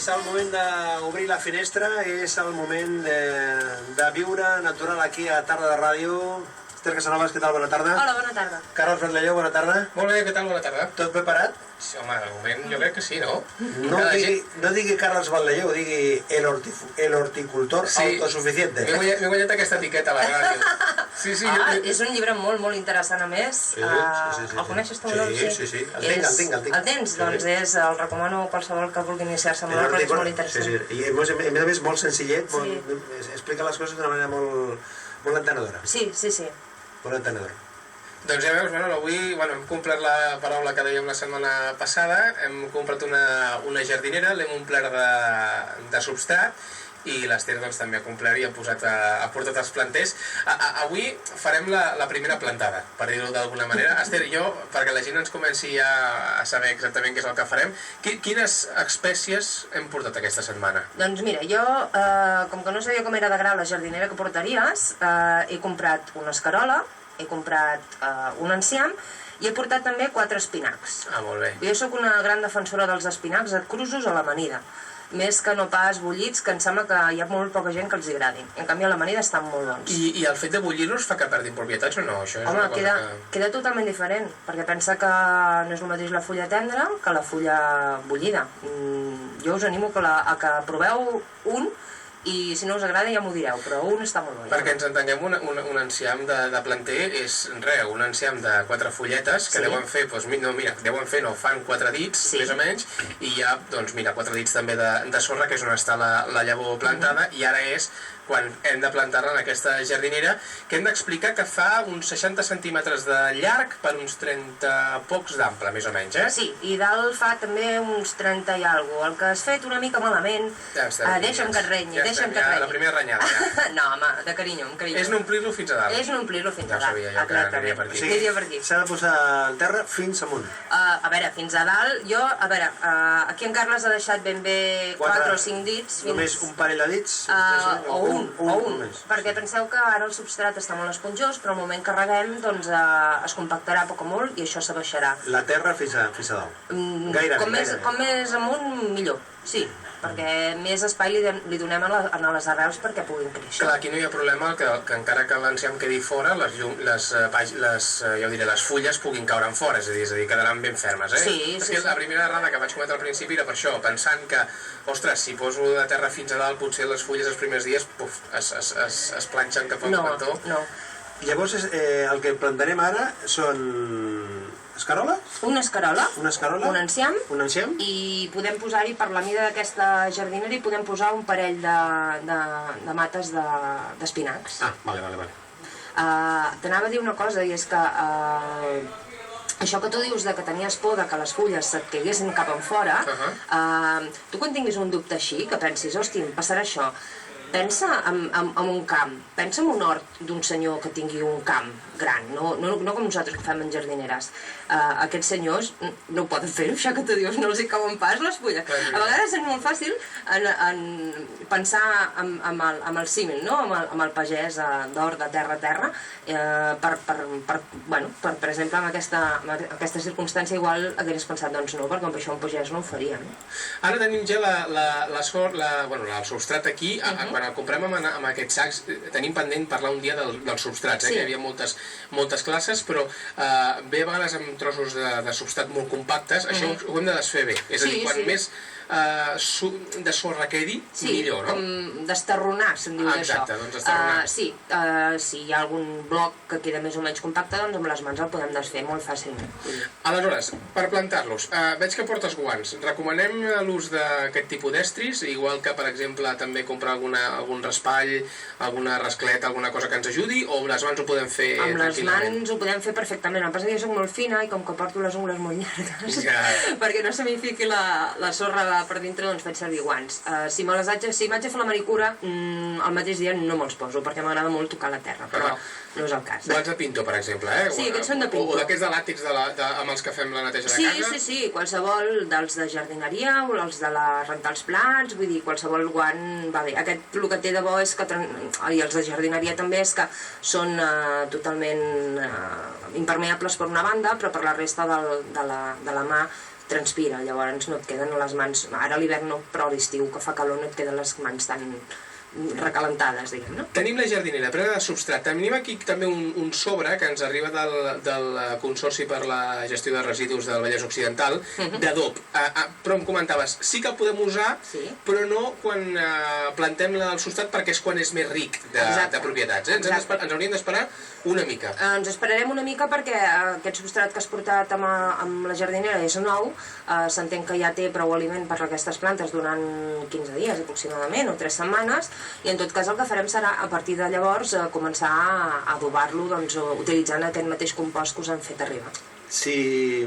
és el moment d'obrir la finestra, és el moment de viure natural aquí a Tarda de Ràdio. Esther Casanovas, què tal? Bona tarda. Hola, bona tarda. Carles Batlelló, bona tarda. Molt bé, què tal? Bona tarda. Tot preparat? Sí, home, de moment jo crec que sí, no? No digui Carles Batlelló, digui el horticultor autosuficiente. M'he guanyat aquesta etiqueta a la ràdio. Sí, és un llibre molt, molt interessant, a més. El coneixes tu? Sí. El tinc. El tens? Doncs el recomano a qualsevol que vulgui iniciar-se amb l'hort, perquè és molt interessant. I a més molt senzillet, explica les coses d'una manera molt entenedora. Sí. Molt entenedora. Doncs ja veus, avui hem complert la paraula que dèiem la setmana passada, hem comprat una jardinera, l'hem omplert de substrat, i l'Ester també ha complert i ha portat els planters. Avui farem la primera plantada, per dir-ho d'alguna manera. Ester, perquè la gent ens comenci a saber exactament què és el que farem, quines espècies hem portat aquesta setmana? Doncs mira, jo, com que no sabia com era de grau la jardinera que portaries, he comprat una escarola, he comprat un enciam i he portat també 4 espinacs. Molt bé. Jo sóc una gran defensora dels espinacs crusos a l'amanida, més que no pas bullits, que em sembla que hi ha molt poca gent que els agradi. En canvi, a l'amanida estan molt bons. I el fet de bullir-los fa que perdin propietats o no? Home, queda totalment diferent, perquè pensa que no és el mateix la fulla tendra que la fulla bullida. Jo us animo a que proveu un, i si no us agrada ja m'ho direu, però un està molt bo. Perquè ens entenguem, un enciam de planter és un enciam de 4 fulletes que fan 4 dits, més o menys, i hi ha, 4 dits també de sorra, que és on està la llavor plantada, i ara és quan hem de plantar-la en aquesta jardinera, que hem d'explicar que fa uns 60 centímetres de llarg per uns 30 pocs d'ample, més o menys, eh? Sí, i dalt fa també uns 30 i alguna cosa. El que has fet una mica malament, deixa'm que et renyi, la primera renyada, ja. No, home, de carinyo, amb carinyo. És no-omplir-lo fins a dalt. És no-omplir-lo fins a dalt. Ja ho sabia jo, que aniria per aquí. Aniria per aquí. S'ha de posar al terra fins amunt. A veure, fins a dalt, aquí en Carles ha deixat ben bé 4 o 5 dits. Només un parell de dits? O un, perquè penseu que ara el substrat està molt esponjós, però al moment que reguem es compactarà poc o molt i això s'abaixarà. La terra fins a dalt? Gairebé. Com més amunt, millor, sí, perquè més espai li donem a les arrels perquè puguin créixer. Clar, aquí no hi ha problema que encara que l'enciam quedi fora, les fulles puguin caure en fora, és a dir, quedaran ben fermes, eh? Sí. La primera errada que vaig cometre al principi era per això, pensant que, ostres, si poso de terra fins a dalt, potser les fulles els primers dies es planxen cap al cantó. No. Llavors, el que plantarem ara són escarola? Una escarola, un enciam, i podem posar-hi, per la mida d'aquesta jardinera, hi podem posar un parell de mates d'espinacs. Vale. T'anava a dir una cosa, i és que això que tu dius que tenies por que les fulles se't caiguessin cap enfora, tu quan tinguis un dubte així, que pensis, hosti, em passarà això, pensa en un camp, pensa en un hort d'un senyor que tingui un camp gran, no com nosaltres que fem en jardineres. Aquests senyors no ho poden fer, això que tu dius, no els hi cauen pas les fulles. A vegades és molt fàcil pensar amb el símil, amb el pagès d'hort de terra a terra, per exemple, en aquesta circumstància igual hagués pensat, doncs no, perquè amb això un pagès no ho faria. Ara tenim ja el substrat aquí, quan el comprem amb aquests sacs, tenim pendent parlar un dia dels substrats, que hi havia moltes classes, però ve a vegades amb trossos de substrat molt compactes, això ho hem de desfer bé, és a dir, quan més de sorra quedi, millor, no? Sí, com desterronar, se'n diu d'això. Exacte, doncs desterronar. Sí, si hi ha algun bloc que queda més o menys compacte, doncs amb les mans el podem desfer molt fàcilment. Aleshores, per plantar-los, veig que portes guants. Recomanem l'ús d'aquest tipus d'estris, igual que, per exemple, també comprar algun raspall, alguna rascleta, alguna cosa que ens ajudi, o amb les mans ho podem fer tranquil·lament? Amb les mans ho podem fer perfectament. El que passa és que jo soc molt fina i com que porto les ungles molt llargues, perquè no se m'hi fiqui la sorra per dintre, doncs faig servir guants. Si m'haig de fer la manicura, el mateix dia no me'ls poso, perquè m'agrada molt tocar la terra, però no és el cas. Guants de pintor, per exemple, eh? Sí, aquests són de pintor. O d'aquests de làtex amb els que fem la neteja de casa? Sí, qualsevol dels de jardineria o els de rentar els plats, vull dir, qualsevol guant va bé. Aquest, el que té de bo és que, i els de jardineria també, és que són totalment impermeables per una banda, però per la resta de la mà transpira, llavors no et queden les mans, ara a l'hivern no, però a l'estiu que fa calor no et queden les mans tan recalentades, diguem, no? Tenim la jardinera plena de substrat. Tenim aquí també un sobre que ens arriba del Consorci per la Gestió de Residus del Vallès Occidental, d'adob. Però em comentaves, sí que el podem usar, però no quan plantem el substrat, perquè és quan és més ric de propietats. Ens hauríem d'esperar una mica. Ens esperarem una mica perquè aquest substrat que has portat amb la jardinera és nou, s'entén que ja té prou aliment per a aquestes plantes durant 15 dies aproximadament, o 3 setmanes, i en tot cas el que farem serà, a partir de llavors, començar a adobar-lo utilitzant aquest mateix compost que us han fet arribar. Si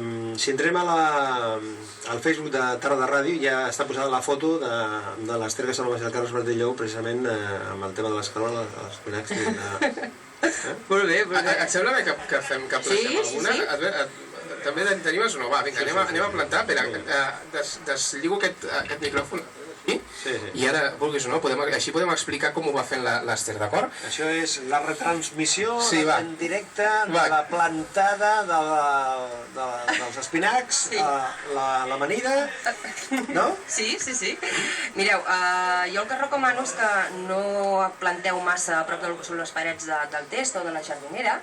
entrem al Facebook de Tarda Ràdio, ja està posada la foto de l'Ester Casanovas i el Carles Martellou, precisament amb el tema de l'escalona, dels espinacs. Molt bé, molt bé. Et sembla bé que plantem alguna? També tenim o no? Va, vinga, anem a plantar. Espera, deslligo aquest micròfon. I ara, vulguis o no, així podem explicar com ho va fent l'Ester, d'acord? Això és la retransmissió en directe de la plantada dels espinacs, l'amanida, no? Sí. Mireu, jo el que recomano és que no planteu massa a prop del que són les parets del test o de la jardinera,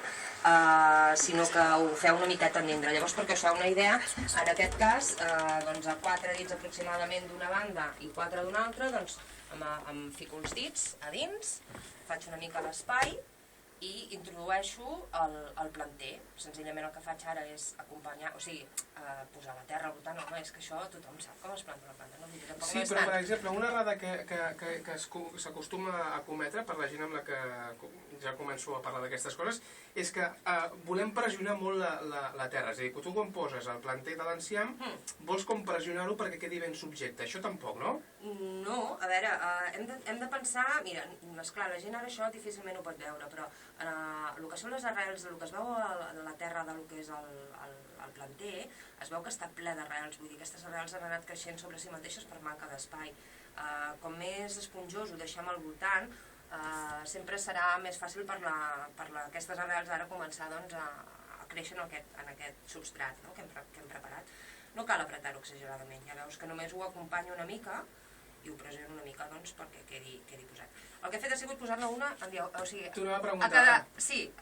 sinó que ho feu una miqueta endintre. Llavors, perquè us feu una idea, en aquest cas, a 4 dits aproximadament d'una banda i 4 d'una altra, doncs em fico els dits a dins, faig una mica l'espai i introdueixo el planter. Senzillament el que faig ara és acompanyar, o sigui, posar la terra al voltant. Home, és que això tothom sap com es planta una planta, no? Sí, però per exemple, una errada que s'acostuma a cometre per la gent amb la que ja començo a parlar d'aquestes coses és que volem pressionar molt la terra. És a dir, que tu quan poses el planter de l'enciam vols com pressionar-ho perquè quedi ben subjecte. Això tampoc, no? No, a veure, hem de pensar... Mira, esclar, la gent ara això difícilment ho pot veure, però el que són les arrels, el que es veu a la terra del que és el planter, es veu que està ple d'arrels, vull dir, aquestes arrels han anat creixent sobre si mateixes per manca d'espai. Com més esponjós ho deixem al voltant, sempre serà més fàcil per aquestes arrels ara començar a créixer en aquest substrat que hem preparat. No cal apretar-ho exageradament, ja veus que només ho acompanyo una mica i ho pressiono una mica perquè quedi posat. El que he fet ha sigut posar-ne una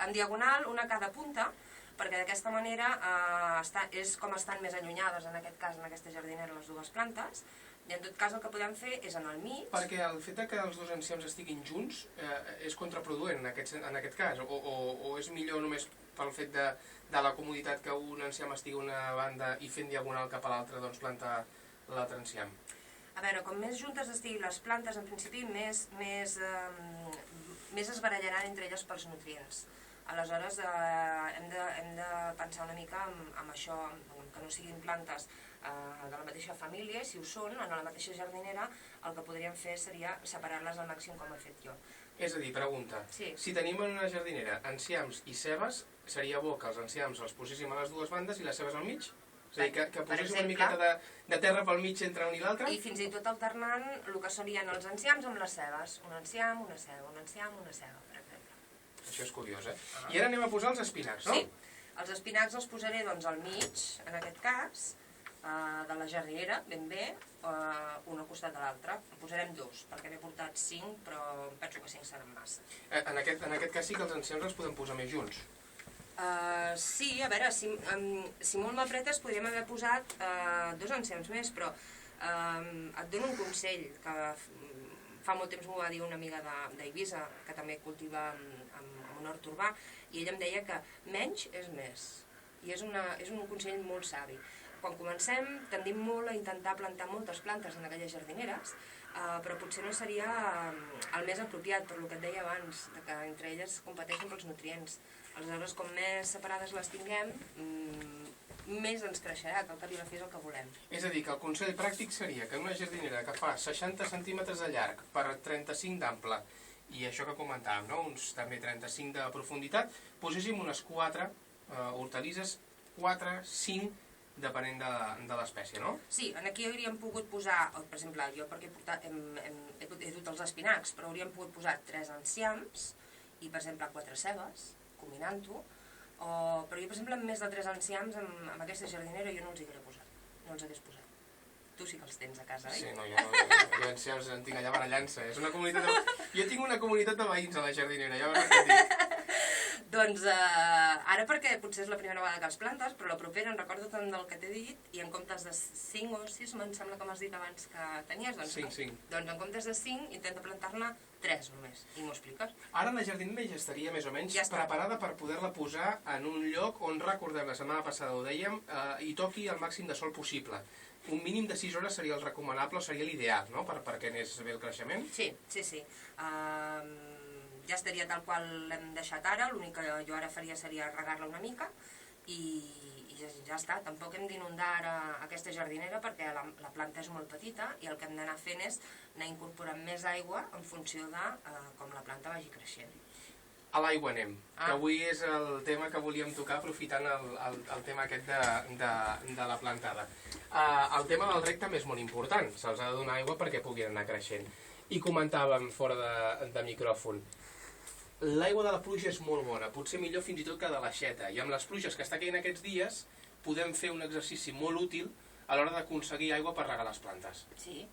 en diagonal, una a cada punta, perquè d'aquesta manera és com estan més allunyades, en aquest cas, en aquesta jardinera, les dues plantes, i en tot cas el que podem fer és en el mig... Perquè el fet que els dos enciams estiguin junts és contraproduent en aquest cas, o és millor només pel fet de la comoditat que un enciam estigui a una banda i fent diagonal cap a l'altra, doncs plantar l'altre enciam? A veure, com més juntes estiguin les plantes, en principi més es barallaran entre elles pels nutrients. Aleshores, hem de pensar una mica en això, que no siguin plantes de la mateixa família, si ho són, en la mateixa jardinera, el que podríem fer seria separar-les al màxim com he fet jo. És a dir, pregunta, si tenim en una jardinera enciams i cebes, seria bo que els enciams els poséssim a les dues bandes i les cebes al mig? És a dir, que poséssim una miqueta de terra pel mig entre un i l'altre? I fins i tot alternant el que serien els enciams amb les cebes. Un enciam, una ceba, un enciam, una ceba, per exemple. Això és curiós, eh? I ara anem a posar els espinacs, no? Sí. Els espinacs els posaré doncs al mig, en aquest cas, de la jardinera, ben bé, un al costat de l'altre. En posarem dos, perquè n'he portat 5, però penso que 5 seran massa. En aquest cas sí que els enciams els podem posar més junts. Sí, a veure, si molt m'apretes podríem haver posat 2 enciams més, però et dono un consell, que fa molt temps m'ho va dir una amiga d'Eivissa, que també cultiva en un hort urbà, i ella em deia que menys és més, i és un consell molt savi. Quan comencem tendim molt a intentar plantar moltes plantes en aquelles jardineres, però potser no seria el més apropiat, per el que et deia abans, que entre elles competeixen pels nutrients. Aleshores, com més separades les tinguem, més ens creixerà, que al cap i a la fi és el que volem. És a dir, que el consell pràctic seria que una jardinera que fa 60 centímetres de llarg per 35 d'ample, i això que comentàvem, no? Uns també 35 de profunditat, poséssim unes 4 hortalisses, 4, 5, depenent de l'espècie, no? Sí, aquí hauríem pogut posar, per exemple, jo perquè he dut els espinacs, però hauríem pogut posar 3 enciams i, per exemple, 4 cebes, combinant-ho, però jo, per exemple, amb més de 3 enciams amb aquesta jardinera jo no els hi hauria posat. no els hagués posat. Tu sí que els tens a casa, oi? Sí, no, jo en tinc allà barallant-se. És una comunitat Jo tinc una comunitat de veïns a la jardinera, ja veuràs què dic. Doncs ara perquè potser és la primera vegada que els plantes, però la propera en recordo tant del que t'he dit, i en comptes de 5 o 6, em sembla que m'has dit abans que tenies, doncs, 5. Doncs en comptes de 5 intenta plantar-ne 3 només, i m'ho expliques? Ara la jardinera ja estaria més o menys preparada per poder-la posar en un lloc on, recordem, la setmana passada ho dèiem, hi toqui el màxim de sol possible. Un mínim de 6 hores seria el recomanable, o seria l'ideal, no?, perquè anés bé el creixement. Sí. Ja estaria tal qual l'hem deixat ara, l'únic que jo ara faria seria regar-la una mica i ja està. Tampoc hem d'inundar ara aquesta jardinera perquè la planta és molt petita i el que hem d'anar fent és anar incorporant més aigua en funció de com la planta vagi creixent. A l'aigua anem, que avui és el tema que volíem tocar aprofitant el tema aquest de la plantada. El tema del rec també és molt important, se'ls ha de donar aigua perquè puguin anar creixent. I comentàvem fora de micròfon, l'aigua de la pluja és molt bona, potser millor fins i tot que de l'aixeta, i amb les pluges que està caient aquests dies podem fer un exercici molt útil a l'hora d'aconseguir aigua per regar les plantes. Sí,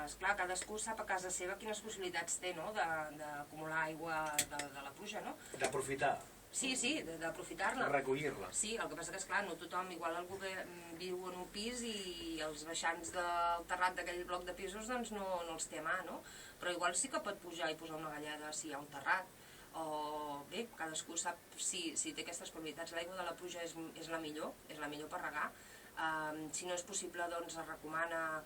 esclar, cadascú sap a casa seva quines possibilitats té, no?, d'acumular aigua de la pluja, no? D'aprofitar. Sí, d'aprofitar-la. De recollir-la. Sí, el que passa que, esclar, no tothom, igual algú viu en un pis i els baixants del terrat d'aquell bloc de pisos doncs no els té a mà, no? Però igual sí que pot pujar i posar una galleda si hi ha un terrat. O bé, cadascú sap si té aquestes probabilitats. L'aigua de la pluja és la millor per regar. Si no és possible, doncs es recomana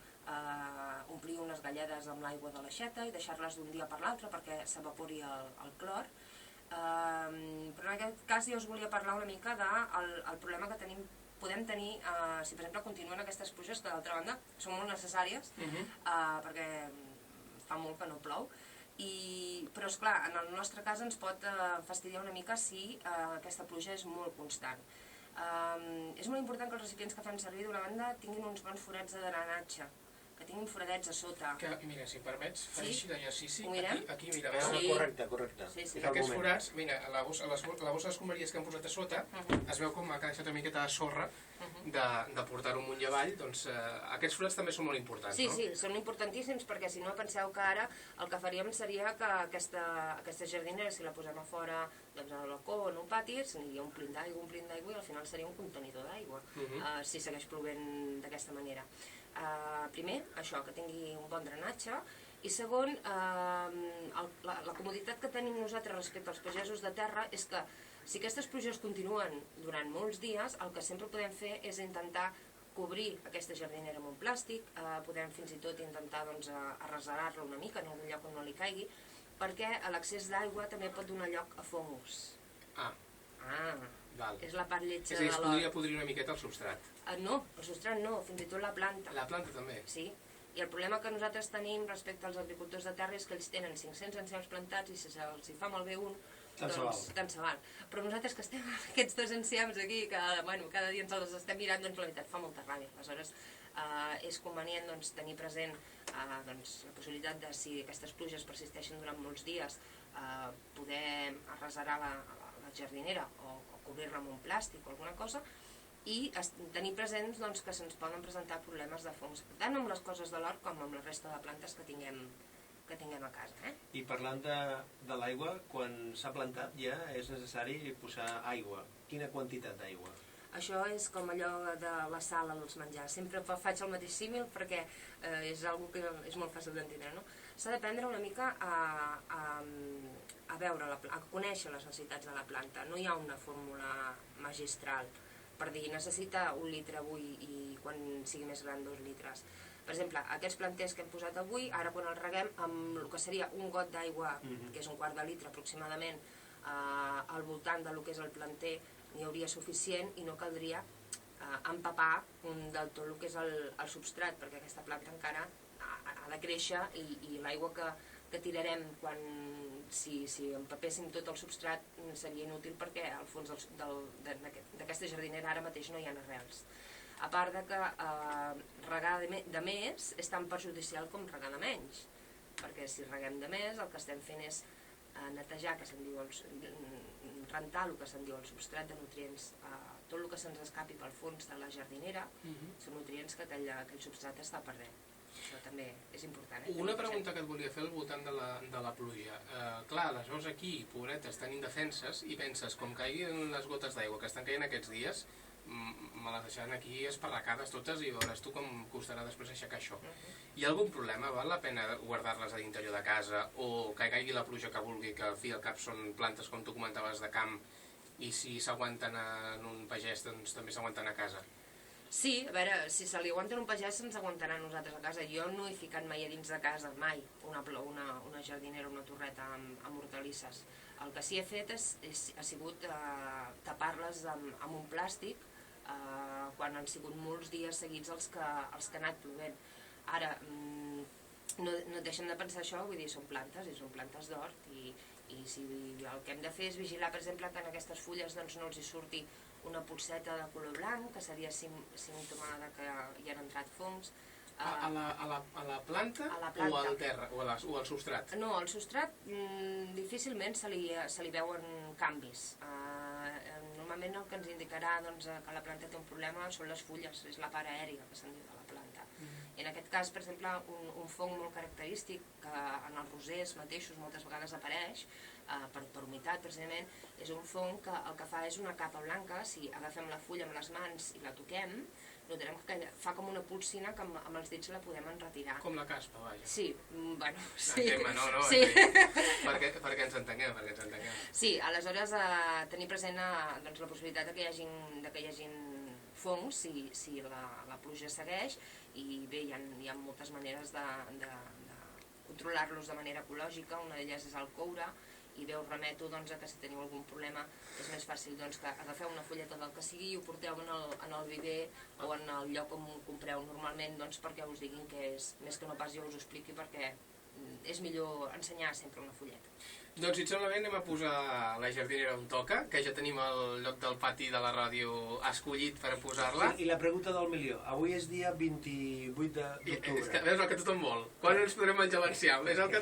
omplir unes galledes amb l'aigua de l'aixeta i deixar-les d'un dia per l'altre perquè s'evapori el clor. Però en aquest cas jo us volia parlar una mica del problema que podem tenir si per exemple continuen aquestes pluges que d'altra banda són molt necessàries perquè fa molt que no plou, però esclar, en el nostre cas ens pot fastidiar una mica si aquesta pluja és molt constant. És molt important que els recipients que fem servir d'una banda tinguin uns bons forats de drenatge, que tinguin foradets a sota. Mira, si em permets, faré així d'exercici. Ho mirem? Aquí, mira. Correcte. Aquests forats, mira, la bossa d'escombraries que hem posat a sota, es veu com ha deixat una miqueta de sorra de portar-ho amunt i avall, doncs aquests forats també són molt importants, no? Sí, són importantíssims perquè si no penseu que ara el que faríem seria que aquesta jardinera, si la posem a fora, doncs al balcó o en un pati, s'aniria omplint d'aigua i al final seria un contenidor d'aigua, si segueix plovent d'aquesta manera. Primer, això, que tingui un bon drenatge, i segon, la comoditat que tenim nosaltres respecte als pagesos de terra és que si aquestes pluges continuen durant molts dies, el que sempre podem fer és intentar cobrir aquesta jardinera amb un plàstic, podem fins i tot intentar arreserar-la una mica en algun lloc on no li caigui, perquè l'excés d'aigua també pot donar lloc a fongus. És la part lletja de l'hort. És a dir, es podria podrir una miqueta el substrat. No, el substrat no, fins i tot la planta. La planta també? Sí, i el problema que nosaltres tenim respecte als agricultors de terra és que ells tenen 500 enciams plantats i si se'ls fa malbé un, doncs tant se val. Però nosaltres que estem amb aquests 2 enciams aquí, que cada dia ens els estem mirant, doncs la veritat fa molta ràbia. Aleshores és convenient tenir present la possibilitat de, si aquestes pluges persisteixen durant molts dies, poder arreserar la jardinera o cobrir-la amb un plàstic o alguna cosa, i tenir presents que se'ns poden presentar problemes de fongs, tant amb les coses de l'hort com amb la resta de plantes que tinguem a casa. I parlant de l'aigua, quan s'ha plantat ja és necessari posar aigua. Quina quantitat d'aigua? Això és com allò de la sal als menjars. Sempre faig el mateix símil perquè és una que és molt fàcil d'entendre, no? S'ha d'aprendre una mica a veure, a conèixer les necessitats de la planta. No hi ha una fórmula magistral per dir necessita 1 litre avui i quan sigui més gran 2 litres. Per exemple, aquests planters que hem posat avui, ara quan els reguem amb el que seria un got d'aigua, que és un quart de litre aproximadament, al voltant del que és el planter n'hi hauria suficient i no caldria empapar del tot el que és el substrat, perquè aquesta planta encara ha de créixer i l'aigua que tirarem si empapéssim tot el substrat seria inútil perquè al fons d'aquesta jardinera ara mateix no hi ha arrels. A part que regar de més és tan perjudicial com regar de menys, perquè si reguem de més el que estem fent és netejar, rentar el que se'n diu el substrat de nutrients tot el que se'ns escapi pel fons de la jardinera són nutrients que aquell substrat està perdent. Això també és important. Una pregunta que et volia fer al voltant de la pluja. Clar, les veus aquí, pobretes, tan indefenses, i penses, com caiguin les gotes d'aigua que estan caient aquests dies, me les deixaran aquí esparracades totes i veuràs tu com costarà després aixecar això. Hi ha algun problema? Val la pena guardar-les a l'interior de casa o que caigui la pluja que vulgui, que al fi i al cap són plantes, com tu comentaves, de camp, i si s'aguanten en un pagès, doncs també s'aguanten a casa? Sí, a veure, si se li aguanten un pagès se'ns aguantarà a nosaltres a casa. Jo no he ficat mai a dins de casa, mai, una jardinera, una torreta amb hortalisses. El que sí he fet ha sigut tapar-les amb un plàstic quan han sigut molts dies seguits els que ha anat plovent. Ara, no deixem de pensar això, vull dir, són plantes d'hort i si el que hem de fer és vigilar, per exemple, que en aquestes fulles no els hi surti una polseta de color blanc, que seria símptoma que hi han entrat fongs. A la planta o al terra, o al substrat? No, al substrat difícilment se li veuen canvis. Normalment el que ens indicarà que la planta té un problema són les fulles, és la part aèria que se'n diu de la planta. I en aquest cas, per exemple, un fong molt característic que en els rosers mateixos moltes vegades apareix, per humitat precisament, és un fong que el que fa és una capa blanca. Si agafem la fulla amb les mans i la toquem, notarem que fa com una polsina que amb els dits la podem enretirar. Com la caspa, vaja. Sí, bueno, sí. No, sí. Perquè ens entenguem, Sí, aleshores tenir present la possibilitat que hi hagin fongs si la pluja segueix, i bé, hi ha moltes maneres de controlar-los de manera ecològica. Una d'elles és el coure, i bé, us remeto que si teniu algun problema és més fàcil que agafeu una fulleta del que sigui i ho porteu en el viver o en el lloc on ho compreu normalment, perquè us diguin què és, més que no pas jo us ho expliqui, perquè és millor ensenyar sempre una fulleta. Doncs si et sembla bé anem a posar la jardinera on toca, que ja tenim el lloc del pati de la ràdio escollit per posar-la. I la pregunta del milió. Avui és dia 28 d'octubre. Veus el que tothom vol? Quan ens podrem menjar l'enciam? És el que...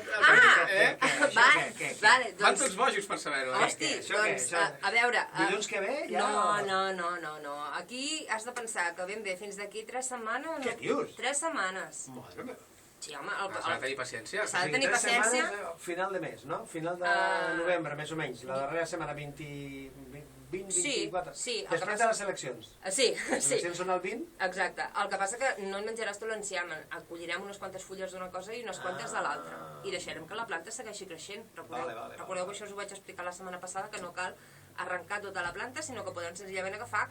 Vale, van tots bojos per saber-ho. Hosti, doncs, a veure... Dilluns que ve? No. Aquí has de pensar que ben bé fins d'aquí 3 setmanes... Què dius? 3 setmanes. Madre meva. Sí, home... S'ha de tenir paciència. S'ha de tenir paciència. 3 setmanes, final de mes, no? Final de novembre, més o menys. La darrera setmana, 20-24. Sí. Després de les eleccions. Sí. Les eleccions són el 20? Exacte. El que passa que no en menjaràs tot l'enciam. Acollirem unes quantes fulles d'una cosa i unes quantes de l'altra. I deixarem que la planta segueixi creixent. Recordeu que això us ho vaig explicar la setmana passada, que no cal arrencar tota la planta, sinó que podem senzillament agafar,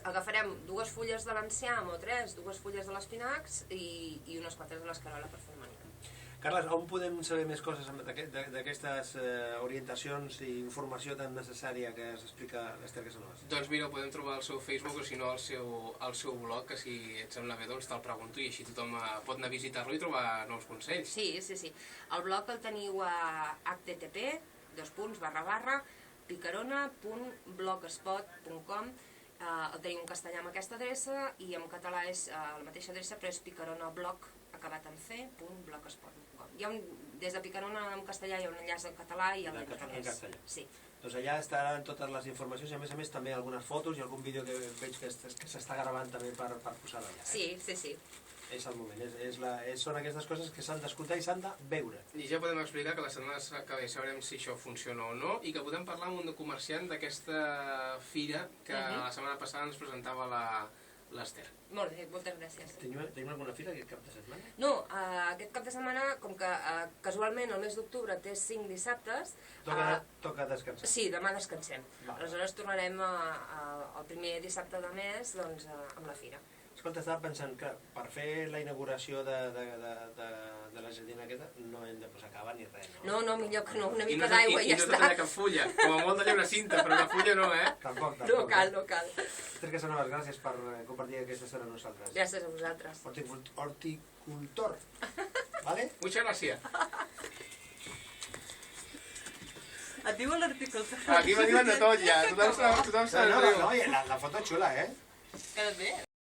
agafarem 2 fulles de l'enciam o 3, 2 fulles de l'espinacs i unes quantes de l'escarola per fer manera. Carles, on podem saber més coses d'aquestes orientacions i informació tan necessària que ens explica l'Ester Casanovas? Doncs mira, ho podem trobar al seu Facebook o si no al seu blog, que si et sembla bé doncs te'l pregunto i així tothom pot anar a visitar-lo i trobar nous consells. Sí. El blog el teniu a http://picarona.blogspot.com. El tenim en castellà amb aquesta adreça i en català és la mateixa adreça, però és picaronablog acabat en c.blogspot.com. Des de Picarona en castellà hi ha un enllaç en català i en castellà. Sí. Doncs allà estaran totes les informacions i a més també algunes fotos i algun vídeo que veig que s'està gravant també per posar allà. Sí. És el moment, són aquestes coses que s'han d'escoltar i s'han de veure. I ja podem explicar que la setmana que ve sabrem si això funciona o no i que podem parlar amb un comerciant d'aquesta fira que la setmana passada ens presentava l'Ester. Molt bé, moltes gràcies. Tenim alguna fira aquest cap de setmana? No, aquest cap de setmana, com que casualment el mes d'octubre té 5 dissabtes... Toca descansar. Sí, demà descansem. Aleshores tornarem el primer dissabte de mes amb la fira. Escolta, estava pensant que per fer la inauguració de la jardina aquesta no hem de posar cava ni res, no? No, millor que no, una mica d'aigua i ja està. I no tallar cap fulla, com a molt tallar una cinta, però la fulla no, Tampoc. No cal. Ester Casanovas, gràcies per compartir aquesta estona amb nosaltres. Gràcies a vosaltres. Horticultor, ¿vale? Muchas gracias. Et diuen l'horticultor? Aquí me diuen de tot ja, tothom sap. No, la foto xula, Queda't bé.